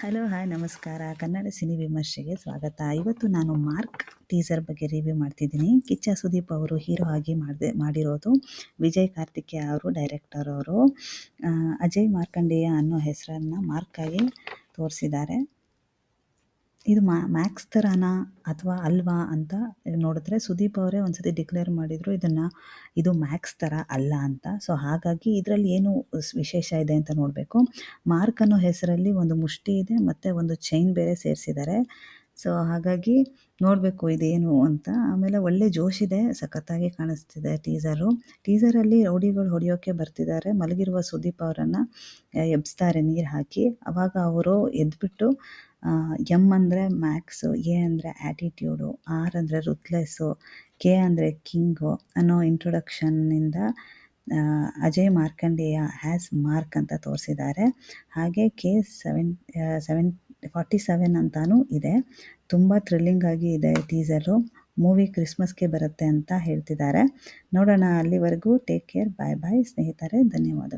Hello, hi, ನಮಸ್ಕಾರ. Kannada cine ವಿಮರ್ಶೆಗೆ ಸ್ವಾಗತ. ಇವತ್ತು ನಾನು ಮಾರ್ಕ್ ಟೀಸರ್ ಬಗ್ಗೆ ರಿವ್ಯೂ ಮಾಡ್ತಿದ್ದೀನಿ. ಕಿಚ್ಚ ಸುದೀಪ್ ಅವರು ಹೀರೋ ಆಗಿ ಮಾಡಿರೋದು. ವಿಜಯ್ ಕಾರ್ತಿಕೇಯ ಅವರು ಡೈರೆಕ್ಟರ್ ಅವರು. ಅಜಯ್ ಮಾರ್ಕಂಡೇಯ ಅನ್ನೋ ಹೆಸರನ್ನು ಮಾರ್ಕ್ ಆಗಿ ತೋರಿಸಿದ್ದಾರೆ. ಇದು ಮ್ಯಾಕ್ಸ್ ಥರನಾ ಅಥವಾ ಅಲ್ವಾ ಅಂತ ನೋಡಿದ್ರೆ ಸುದೀಪ್ ಅವರೇ ಒಂದ್ಸತಿ ಡಿಕ್ಲೇರ್ ಮಾಡಿದರು ಇದು ಮ್ಯಾಕ್ಸ್ ಥರ ಅಲ್ಲ ಅಂತ. ಸೊ ಹಾಗಾಗಿ ಇದರಲ್ಲಿ ಏನು ವಿಶೇಷ ಇದೆ ಅಂತ ನೋಡಬೇಕು. ಮಾರ್ಕ್ ಅನ್ನೋ ಹೆಸರಲ್ಲಿ ಒಂದು ಮುಷ್ಟಿ ಇದೆ ಮತ್ತು ಒಂದು ಚೈನ್ ಬೇರೆ ಸೇರಿಸಿದ್ದಾರೆ. ಸೊ ಹಾಗಾಗಿ ನೋಡಬೇಕು ಇದೇನು ಅಂತ. ಆಮೇಲೆ ಒಳ್ಳೆ ಜೋಶಿದೆ, ಸಖತ್ತಾಗಿ ಕಾಣಿಸ್ತಿದೆ ಟೀಸರಲ್ಲಿ ರೌಡಿಗಳು ಹೊಡೆಯೋಕ್ಕೆ ಬರ್ತಿದ್ದಾರೆ. ಮಲಗಿರುವ ಸುದೀಪ್ ಅವರನ್ನು ಎಬ್ಸ್ತಾರೆ ನೀರು ಹಾಕಿ. ಆವಾಗ ಅವರು ಎದ್ಬಿಟ್ಟು ಎಮ್ ಅಂದರೆ ಮ್ಯಾಕ್ಸು, ಎ ಅಂದರೆ ಆ್ಯಟಿಟ್ಯೂಡು, ಆರ್ ಅಂದರೆ ರುತ್ಲೆಸ್ಸು, ಕೆ ಅಂದರೆ ಕಿಂಗು ಅನ್ನೋ ಇಂಟ್ರೊಡಕ್ಷನ್ನಿಂದ ಅಜಯ್ ಮಾರ್ಕಂಡೇಯ ಹ್ಯಾಸ್ ಮಾರ್ಕ್ ಅಂತ ತೋರಿಸಿದ್ದಾರೆ. ಹಾಗೆ K47 ಅಂತಾನೂ ಇದೆ. ತುಂಬ ಥ್ರಿಲ್ಲಿಂಗ್ ಆಗಿ ಇದೆ ಟೀಸರು. ಮೂವಿ ಕ್ರಿಸ್ಮಸ್ಗೆ ಬರುತ್ತೆ ಅಂತ ಹೇಳ್ತಿದ್ದಾರೆ. ನೋಡೋಣ. ಅಲ್ಲಿವರೆಗೂ ಟೇಕ್ ಕೇರ್. ಬಾಯ್ ಬಾಯ್ ಸ್ನೇಹಿತರೆ. ಧನ್ಯವಾದಗಳು.